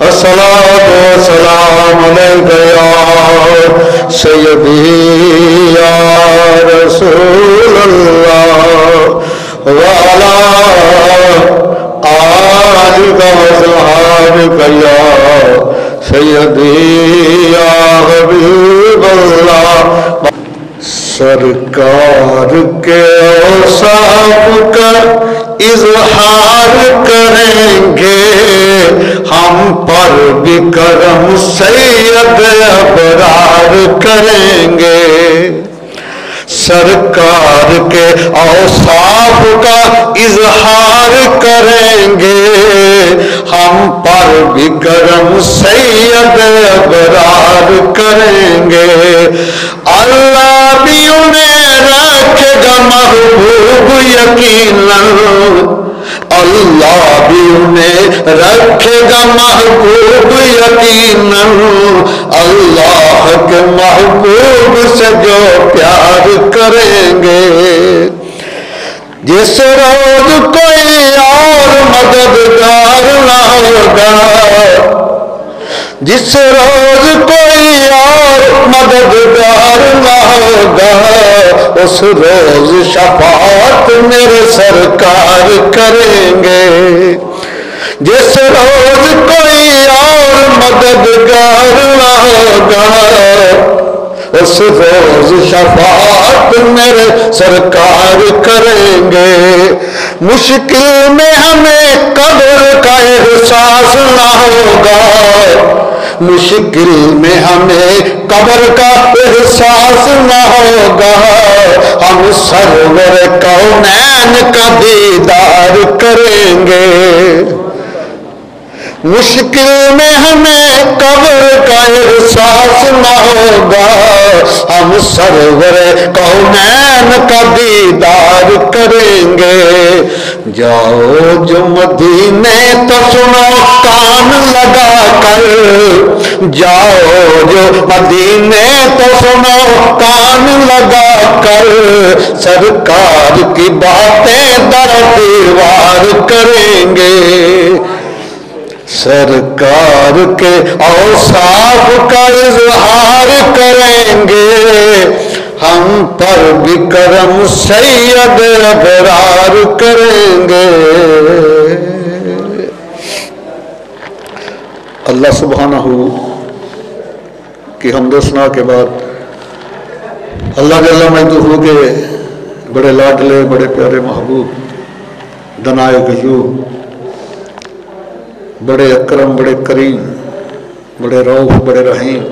الصلاۃ والسلام علیک یا سیدی یا رسول اللہ وعلی آلک وصحابک یا سیدی یا حبیب اللہ۔ سرکار کے اوصاف کا اظہار کریں گے، ہم پر بھی کرم سید ابرار کریں گے۔ سرکار کے اوصاف کا اظہار کریں گے، ہم پر بھی کرم سید ابرار کریں گے۔ اللہ بھی انہیں رکھے گا محبوب یقیناً، اللہ بھی انہیں رکھے گا محبوب یقیناً، اللہ کے محبوب سے جو پیار کریں گے۔ جس روز کوئی اور مددگار نہ ہوگا، جس روز کوئی اور مددگار نہ ہوگا، اس روز شفاعت میرے سرکار کریں گے۔ جس روز کوئی اور مددگار نہ ہوگا، اس روز شفاعت میرے سرکار کریں گے۔ مشکل میں ہمیں قبر کا احساس نہ ہوگا، مشکل میں ہمیں قبر کا احساس نہ ہوگا، ہم سرور کونین کا دیدار کریں گے۔ مشکل میں ہمیں قبر کا احساس نہ ہوگا، ہم سرور کونین کا دیدار کریں گے۔ جاؤ جو مدینے تو سنو کان لگا کر، جاؤ جو مدینے تو سنو کان لگا کر، سرکار کی باتیں در دیوار کریں گے۔ سرکار کے اوصاف کا اظہار کریں گے، ہم پر بھی کرم سید ابرار کریں گے۔ اللہ سبحانہ کی حمد و ثنا کے بعد اللہ جل مجدہ کے بڑے لاڈلے بڑے پیارے محبوب دنائے غیوب، بڑے اکرم بڑے کریم بڑے رؤوف بڑے رحیم،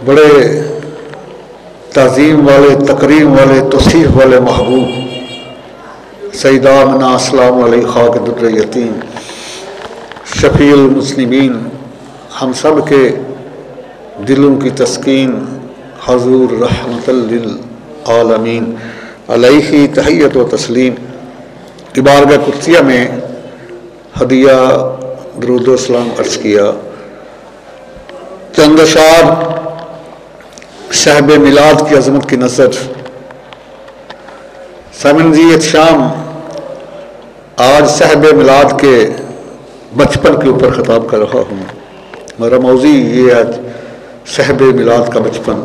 بڑے تعظیم والے تکریم والے توصیف والے محبوب سیدہ آمنہ السلام علیہ خاک در یتیم شفیع المسلمین، ہم سب کے دلوں کی تسکین حضور رحمت للعالمین علیہ تحیت و تسلیم کی بارگاہ قدسیہ میں ہدیہ درود و سلام عرض کیا۔ چند اشعار صاحب میلاد کی عظمت کی نظر سامنزیت شام آج صاحب میلاد کے بچپن کے اوپر خطاب کر رہا ہوں۔ میرا موضوع یہ آج صاحب میلاد کا بچپن۔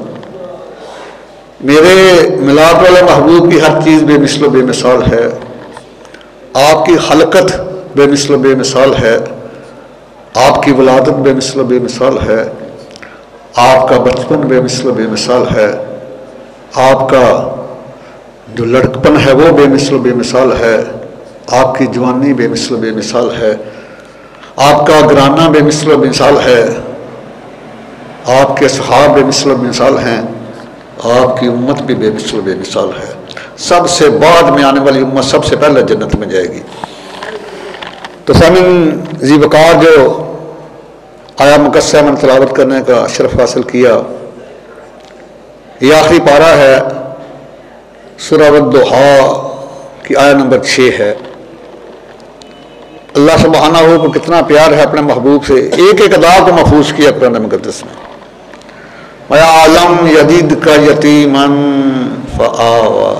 میرے میلاد والے محبوب کی ہر چیز بے مثل و بے مثال ہے، آپ کی خلقت بے مثل و بے مثال ہے، آپ کی ولادت بے مثل و بے مثال ہے، آپ کا بچپن بے مثل و بے مثال ہے، آپ کا جو لڑکپن ہے وہ بے مثل و بے مثال ہے، آپ کی جوانی بے مثل و بے مثال ہے، آپ کا گرانہ بے مثل و بے مثال ہے، آپ کے صحاب بے مثل و بے مثال ہیں، آپ کی امت بھی بے مثل و بے مثال ہے۔ سب سے بعد میں آنے والی امت سب سے پہلے جنت میں جائے گی۔ تو سامعین ذی وقار جو آیا مقصہ میں تلاوت کرنے کا شرف حاصل کیا، یہ آخری پارہ ہے سورہ والضحیٰ کی آیہ نمبر 6 ہے۔ اللہ سبحانہ کو کتنا پیار ہے اپنے محبوب سے، ایک ایک ادا کو محفوظ کیا قرآن مقدس میں۔ وَيَا عَلَمْ يَدِدْكَ يَتِيمًا فَآوَى،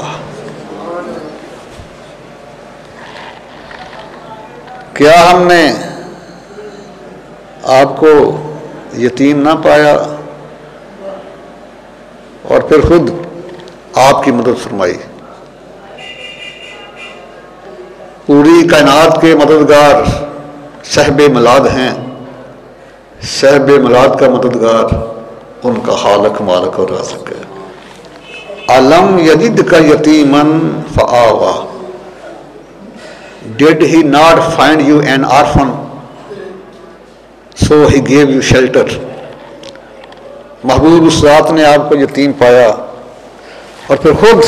کیا ہم نے آپ کو یتیم نہ پایا اور پھر خود آپ کی مدد فرمائی؟ پوری کائنات کے مددگار صاحب میلاد ہیں، صاحب میلاد کا مددگار ان کا خالق مالک اور رازق ہے۔ علم یجدک یتیما فآوی، Did he not find you an orphan so he gave you shelter؟ محبوب اس ذات نے آپ کو یتیم پایا اور پھر خود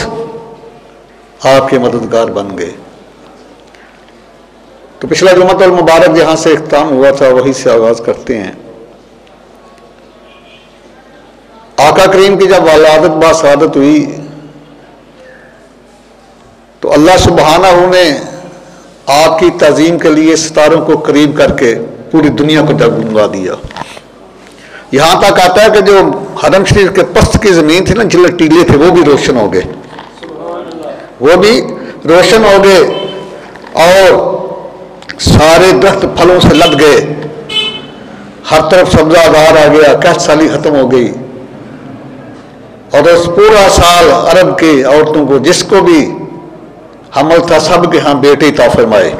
آپ کے مددگار بن گئے۔ تو پچھلا جمعہ المبارک جہاں سے اختتام ہوا تھا وہیں سے آغاز کرتے ہیں۔ آقا کریم کی جب ولادت باسعادت ہوئی تو اللہ سبحانہ نے آپ کی تعظیم کے لیے ستاروں کو قریب کر کے پوری دنیا کو جگمگا دیا۔ یہاں تک آتا ہے کہ جو حرم شریف کے پست کی زمین تھی نا، جلد ٹیلے تھے، وہ بھی روشن ہو گئے، وہ بھی روشن ہو گئے، اور سارے درخت پھلوں سے لد گئے، ہر طرف سبزہ بار آ گیا، قحط سالی ختم ہو گئی، اور اس پورا سال عرب کی عورتوں کو جس کو بھی حمل تھا سب کے ہاں بیٹے عطا فرمائے۔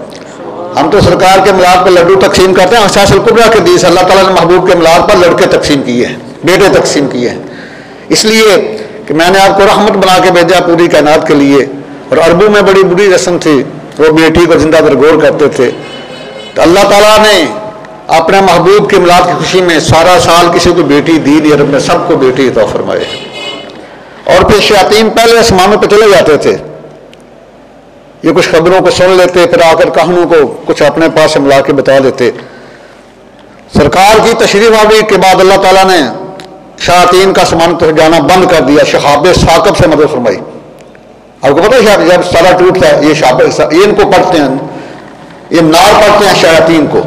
ہم تو سرکار کے میلاد پر لڈو تقسیم کرتے ہیں، احساس الکبریٰ کے حدیث اللہ تعالیٰ نے محبوب کے میلاد پر لڑکے تقسیم کیے ہیں، بیٹے تقسیم کیے ہیں، اس لیے کہ میں نے آپ کو رحمت بنا کے بھیجا پوری کائنات کے لیے۔ اور عربوں میں بڑی بری رسم تھی، وہ بیٹی کو زندہ درگور کرتے تھے، تو اللہ تعالیٰ نے اپنے محبوب کے میلاد کی خوشی میں سارا سال کسی کو بیٹی دی نہیں، عرب میں سب کو بیٹی عطا فرمائے۔ اور پھر شیاطین پہلے آسمانوں پہ چلے جاتے تھے، یہ کچھ خبروں کو سن لیتے، پھر آ کر کہانوں کو کچھ اپنے پاس سے ملا کے بتا دیتے۔ سرکار کی تشریف آوری کے بعد اللہ تعالیٰ نے شیاطین کا آسمان پہ جانا بند کر دیا، شہاب ثاقب سے مدد فرمائی۔ آپ کو پتہ ہے جب سارا ٹوٹتا ہے یہ ان کو پڑھتے ہیں، یہ نار پڑھتے ہیں شیاطین کو۔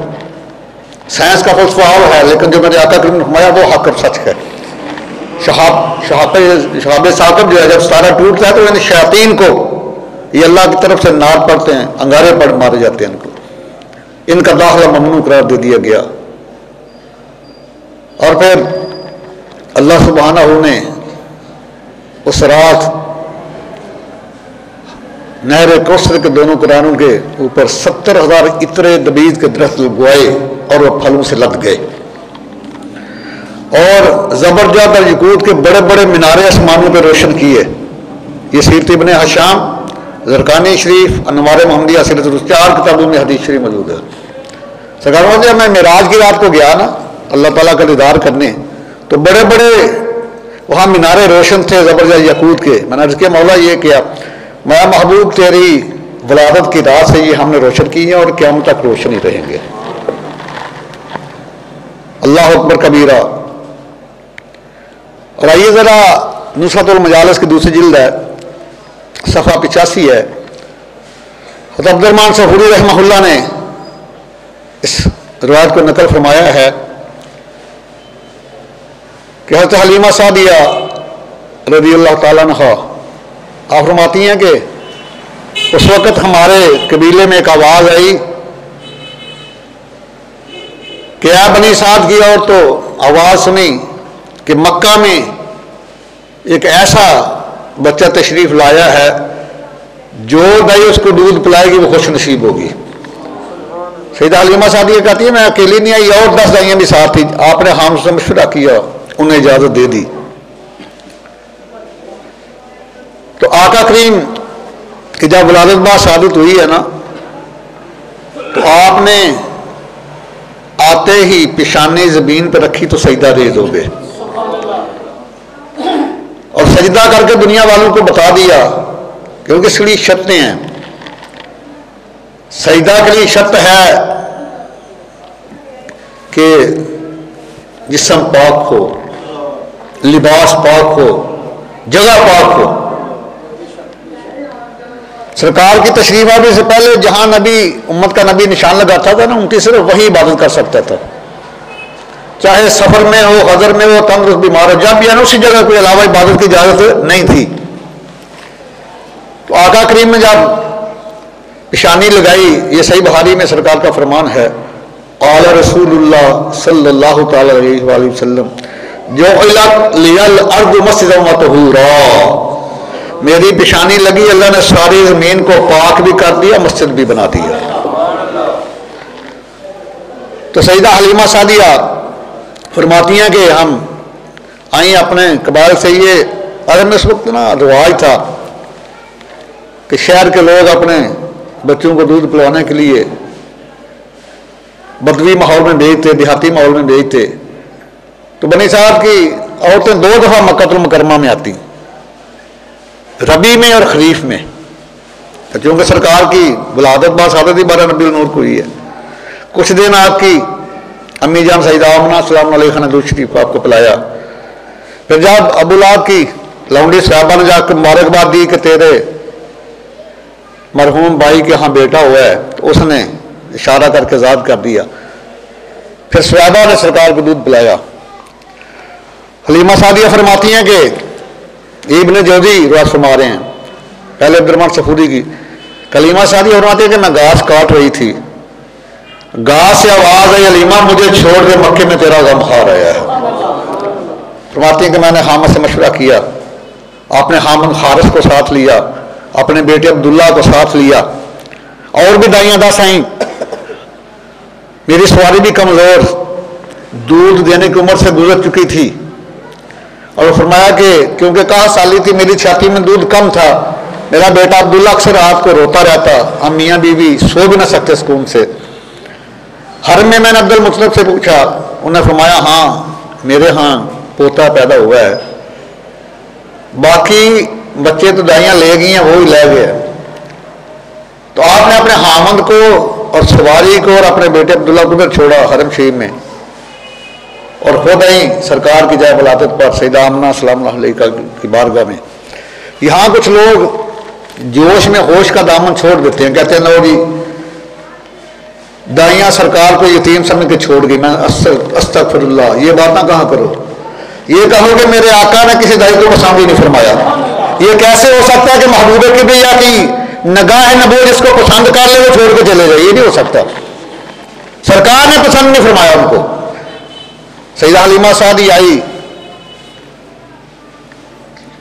سائنس کا فلسفہ اور ہے، لیکن جو میں نے آقا کریم نے فرمایا وہ حق اور سچ ہے۔ شہاب ثاقب جو ہے جب سارا ٹوٹتا ہے تو یعنی شیاطین کو یہ اللہ کی طرف سے نار پڑتے ہیں، انگارے پڑ مارے جاتے ہیں، ان کو ان کا داخلہ ممنوع قرار دے دیا گیا۔ اور پھر اللہ سبحانہ نے اس رات نہر کوثر کے دونوں کناروں کے اوپر 70,000 عطر نبیذ کے درخت لگوائے اور وہ پھلوں سے لد گئے، اور زبرجد اور یقوت کے بڑے بڑے مینارے آسمانوں پہ روشن کیے۔ یہ سیرت ابن ہشام، زرقانی شریف، انوار محمدیہ، سیرت الرسل، 4 کتابوں میں حدیث شریف موجود ہے۔ سرکار جب میں معراج کی رات کو گیا نا اللہ تعالیٰ کا دیدار کرنے، تو بڑے بڑے وہاں مینارے روشن تھے زبرجد یقوت کے۔ میں نے عرض کیا مولا یہ کیا؟ میں محبوب تیری ولادت کی رات سے یہ ہم نے روشن کی ہیں اور قیامت تک روشن ہی رہیں گے۔ اللہ اکبر کبیرہ۔ اور آئیے ذرا نصرت المجالس کی دوسری جلد ہے، صفحہ 85 ہے۔ حضرت عبد الرحمن سحوری رحمہ اللہ نے اس روایت کو نقل فرمایا ہے کہ حضرت حلیمہ سعدیہ رضی اللہ تعالیٰ عنہا آپ فرماتی ہیں کہ اس وقت ہمارے قبیلے میں ایک آواز آئی کہ اے بنی سعد کی عورتوں، آواز سنی کہ مکہ میں ایک ایسا بچہ تشریف لایا ہے جو دائی اس کو دودھ پلائے گی وہ خوش نصیب ہوگی۔ سیدہ حلیمہ سعدیہ کہتی ہے میں اکیلی نہیں آئی، اور 10 دائیاں بھی ساتھ تھی، آپ نے ہم سے مشورہ کیا، انہیں اجازت دے دی۔ تو آقا کریم کی جب ولادت باسعادت ہوئی ہے نا تو آپ نے آتے ہی پیشانی زمین پہ رکھی تو سجدہ ریز ہو گئے، اور سجدہ کر کے دنیا والوں کو بتا دیا کیونکہ اس کے لیے شرطیں ہیں۔ سجدہ کے لیے شرط ہے کہ جسم پاک ہو، لباس پاک ہو، جگہ پاک ہو۔ سرکار کی تشریف آنے سے پہلے جہاں نبی امت کا نبی نشان لگاتا تھا نا ان کی صرف وہی عبادت کر سکتا تھا، چاہے سفر میں ہو، حضر میں ہو، تندرست بیمار ہو، جب بھی ہے نا اسی جگہ کوئی علاوہ عبادت کی اجازت نہیں تھی۔ تو آقا کریم نے جب پیشانی لگائی. یہ صحیح بخاری میں سرکار کا فرمان ہے، قال رسول اللہ صلی اللہ تعالی علیہ وآلہ وسلم جعلت لی الارض مسجدا وطہورا، میری پیشانی لگی، اللہ نے ساری زمین کو پاک بھی کر دیا، مسجد بھی بنا دیا. تو سیدہ حلیمہ سعدیہ فرماتی ہیں کہ ہم آئیں اپنے قبائل سے. یہ اگر میں اس وقت نا رواج تھا کہ شہر کے لوگ اپنے بچوں کو دودھ پلوانے کے لیے بدوی ماحول میں بھیجتے، دیہاتی ماحول میں بھیجتے، تو بنی صاحب کی عورتیں 2 دفعہ مکہ المکرمہ میں آتی، ربیع میں اور خریف میں، کیونکہ سرکار کی ولادت باسعادت 12 ربیع النور کو ہوئی ہے. کچھ دن آپ کی امی جان سیدہ آمنہ السلام علیہ نے دودھ شریف آپ کو پلایا. پھر جب ابو لہب کی لونڈی صحابہ نے جا کے مبارکباد دی کہ تیرے مرحوم بھائی کے ہاں بیٹا ہوا ہے، تو اس نے اشارہ کر کے آزاد کر دیا. پھر صحابہ نے سرکار کو دودھ پلایا. حلیمہ سعدیہ فرماتی ہیں کہ ابن جوزی روایت فرما رہے ہیں، پہلے عبد الرحمن صفوری کی، حلیمہ سعدیہ فرماتی ہیں کہ میں گھاس کاٹ رہی تھی، گھاس سے آواز آئی حلیمہ مجھے چھوڑ دے، مکے میں تیرا غم خار آیا ہے. فرماتی ہیں کہ میں نے حامد سے مشورہ کیا، آپ نے حامد حارث کو ساتھ لیا، اپنے بیٹے عبداللہ کو ساتھ لیا، اور بھی دائیاں 10 آئیں. میری سواری بھی کمزور، دودھ دینے کی عمر سے گزر چکی تھی، اور فرمایا کہ کیونکہ 10 سالی تھی، میری چھاتی میں دودھ کم تھا، میرا بیٹا عبداللہ اکثر رات کو روتا رہتا، ہم میاں بیوی سو بھی نہ سکتے سکون سے. حرم میں نے عبد المطلب سے پوچھا، انہوں نے فرمایا ہاں میرے ہاں پوتا پیدا ہوا ہے، باقی بچے تو دائیاں لے گئی ہیں، وہی لے گئے. تو آپ نے اپنے حامد کو اور سواری کو اور اپنے بیٹے عبداللہ کو پھر چھوڑا حرم شریف میں، اور خود آئیں سرکار کی جائے ولادت پر سیدہ آمنہ سلام اللہ علیہ کی بارگاہ میں. یہاں کچھ لوگ جوش میں ہوش کا دامن چھوڑ دیتے ہیں، کہتے ہیں لو جی دائیاں سرکار کو یتیم سمجھ کے چھوڑ گئی، میں استغفر اللہ، یہ بات نہ کہا کرو. یہ کہو کہ میرے آقا نے کسی دائی کو پسند ہی نہیں فرمایا. یہ کیسے ہو سکتا ہے کہ محبوب کبریا کی نگاہ نبوت جس کو پسند کر لے وہ چھوڑ کے چلے جائے؟ یہ نہیں ہو سکتا. سرکار نے پسند نہیں فرمایا ان کو. سیدہ حلیمہ سعدی آئی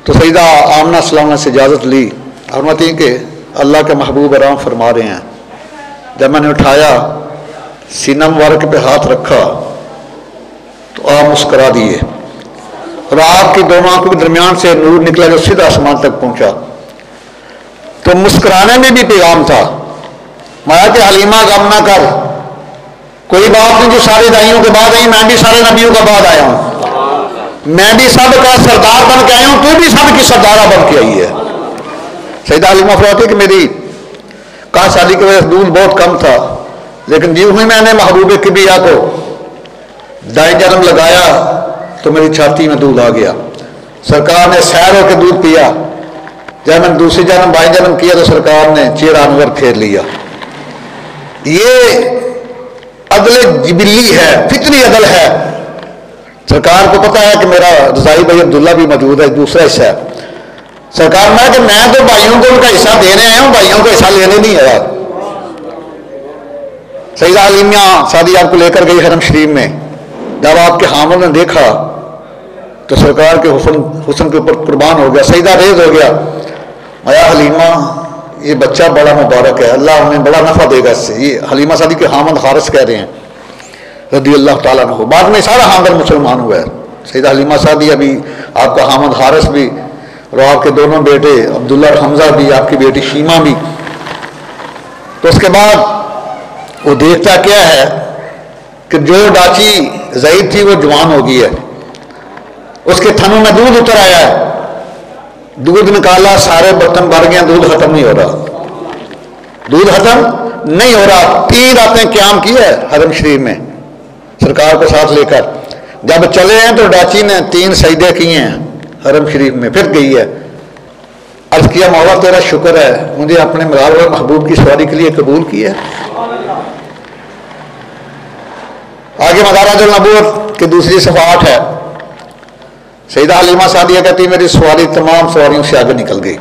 تو سیدہ آمنہ السلام نے سے اجازت لی، فرماتی ہیں کہ اللہ کے محبوب آرام فرما رہے ہیں. جب میں نے اٹھایا سینہ مبارک پہ ہاتھ رکھا تو آپ مسکرا دیے، اور آپ کی دونوں آنکھوں کے درمیان سے نور نکلا جو سیدھا آسمان تک پہنچا. تو مسکرانے میں بھی پیغام تھا. مایا کہ حلیمہ غم نہ کر، کوئی بات نہیں، جو سارے دائیوں کے بعد آئی، میں بھی سارے نبیوں کا بعد آیا ہوں، میں بھی سب کا سردار بن کے آیا ہوں، تو بھی سب کی سردارہ بن کے آئی ہے. سیدہ حلیمہ فرماتی کہ میری کہا شادی کی وجہ سے دودھ بہت کم تھا، لیکن جیوں ہی میں نے محبوب کبریا کو دائیں جنم لگایا تو میری چھاتی میں دودھ آ گیا. سرکار نے سیر ہو کے دودھ پیا. جب میں نے دوسری جنم بائیں جنم کیا تو سرکار نے چہرہ انور پھیر لیا. یہ عدل جبلی ہے، فطری عدل ہے. سرکار کو پتا ہے کہ میرا رضائی بھائی عبداللہ بھی موجود ہے، دوسرا حصہ ہے. سرکار میں کہ میں تو بھائیوں کو ان کا حصہ دینے آیا ہوں، بھائیوں کا حصہ لینے نہیں آیا. سیدہ حلیمہ سعدیہ آپ کو لے کر گئی حرم شریف میں. جب آپ کے حامد نے دیکھا تو سرکار کے حسن کے اوپر قربان ہو گیا، سجدہ ریز ہو گیا. یا حلیمہ یہ بچہ بڑا مبارک ہے، اللہ انہیں بڑا نفع دے گا اس سے. یہ حلیمہ سعدی کے حامد حارث کہہ رہے ہیں رضی اللہ تعالیٰ عنہ. بعد میں سارا خاندان مسلمان ہوا ہے. سیدہ حلیمہ سعدیہ بھی، آپ کا حامد حارث بھی، اور آپ کے دونوں بیٹے عبداللہ اور حمزہ بھی، آپ کی بیٹی شیمہ بھی. تو اس کے بعد وہ دیکھتا کیا ہے کہ جو ڈاچی ضعیف تھی وہ جوان ہو گئی ہے، اس کے تھنوں میں دودھ اتر آیا ہے. دودھ نکالا، سارے برتن بھر گئے، دودھ ختم نہیں ہو رہا، دودھ ختم نہیں ہو رہا. 3 راتیں قیام کی ہے حرم شریف میں سرکار کو ساتھ لے کر. جب چلے ہیں تو ڈاچی نے 3 سجدے کیے ہیں حرم شریف میں. پھر گئی ہے، عرض کیا مولا تیرا شکر ہے مجھے اپنے ملال محبوب کی سواری کے لیے قبول کی ہے. آگے مدارج النبوت کی دوسری صفحات ہے. سیدہ حلیمہ سعدیہ کہتی میری سواری تمام سواریوں سے آگے نکل گئی.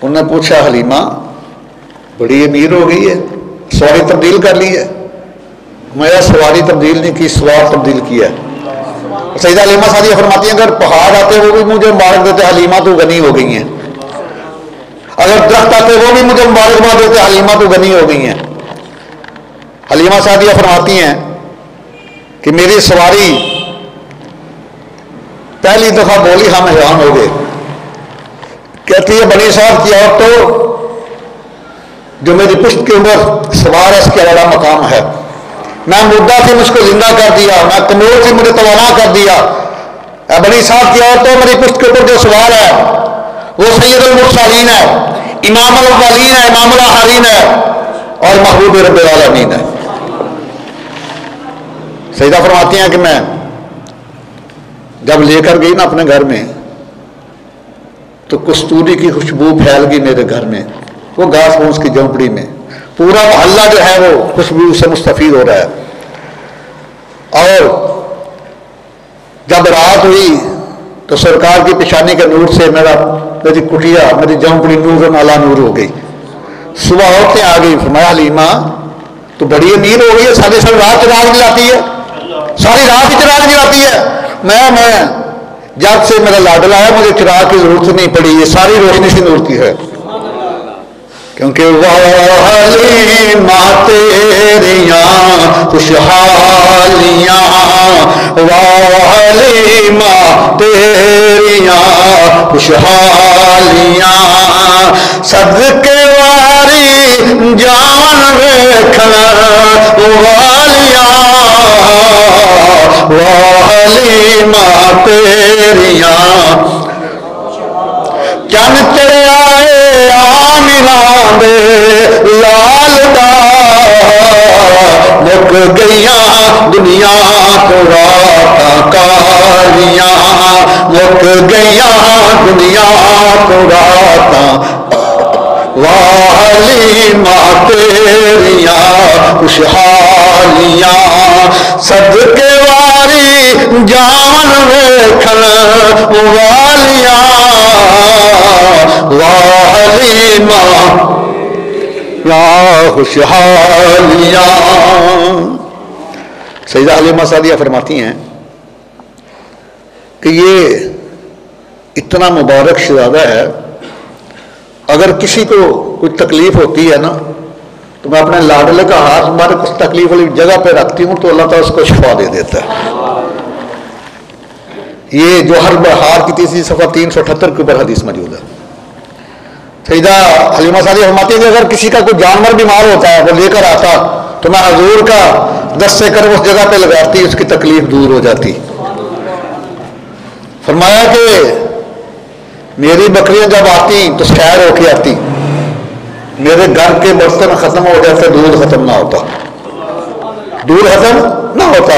انہوں نے پوچھا حلیمہ بڑی امیر ہو گئی ہے، سواری تبدیل کر لی ہے۔ میں سواری تبدیل نہیں کی، سوار تبدیل کیا ہے۔ سیدہ حلیمہ سعدیہ فرماتی ہیں اگر پہاڑ آتے وہ بھی مجھے مبارک دیتے، حلیمہ تو غنی ہو گئی ہیں۔ اگر درخت آتے وہ بھی مجھے مبارکباد دیتے، حلیمہ تو غنی ہو گئی ہیں۔ حلیمہ سعدیہ فرماتی ہیں کہ میری سواری پہلی دفعہ بولی ہم حیران ہو گئے، کہتی ہے بنی صاحب کی عورت تو جو میری پشت کے اوپر سوار ہے اس کا بڑا مقام ہے، میں مردہ تھی مجھ کو زندہ کر دیا، میں کمزور تھی مجھے توانا کر دیا۔ بنی صاحب کی عورت تو میری پشت کے اوپر جو سوار ہے وہ سید المرسلین ہے، امام الاولین ہے، امام الاخرین ہے اور محبوب رب العالمین ہے۔ سیدہ فرماتی ہیں کہ میں جب لے کر گئی نا اپنے گھر میں تو کستوری کی خوشبو پھیل گئی میرے گھر میں، وہ گھاس پھوس کی جھونپڑی میں، پورا محلہ جو ہے وہ خوشبو سے مستفید ہو رہا ہے۔ اور جب رات ہوئی تو سرکار کی پیشانی کے نور سے میری کٹیا، میری جھونپڑی نور مالا نور ہو گئی۔ صبح عورتیں آ گئی، فرمایا حلیمہ تو بڑی امیر ہو گئی ہے، ساری رات چراغ جلاتی ہے، ساری رات ہی چراغ جلاتی ہے۔ میں جب سے میرا لاڈلا ہے مجھے چراغ کی ضرورت نہیں پڑی، یہ ساری روشنی سے نور کی ہے۔ کیونکہ حلیمہ تیریاں خوشحالیاں، حلیمہ تیریاں خوشحالیاں، صدقے واری جان ویکھن والیاں، حلیمہ تیریاں چن چڑھیا آمنہ دے لال دا، مک گئیاں دنیا تو راتاں کالیاں، مک گئیاں دنیا تو راتاں، حلیمہ تیریاں خوشحالیاں، صدقے واری جان ویکھن والیاں، حلیمہ خوشحالیاں۔ سیدہ حلیمہ سعدیہ فرماتی ہیں کہ یہ اتنا مبارک شہزادہ ہے، اگر کسی کو کوئی تکلیف ہوتی ہے نا تو میں اپنے لاڈلے کا ہاتھ مبارک اس تکلیف والی جگہ پہ رکھتی ہوں تو اللہ تعالیٰ اس کو شفا دے دیتا ہے۔ یہ جوہر بہار کی تیسری صفحہ 378 کے اوپر حدیث موجود ہے۔ سیدہ حلیمہ سعدیہ فرماتی ہے کہ اگر کسی کا کوئی جانور بیمار ہوتا ہے وہ لے کر آتا تو میں حضور کا دست کر اس جگہ پہ لگاتی، اس کی تکلیف دور ہو جاتی۔ فرمایا کہ میری بکریاں جب آتی تو سیر ہو کے آتی، میرے گھر کے برتن ختم ہو جاتے، دودھ ختم نہ ہوتا، دودھ ختم نہ ہوتا۔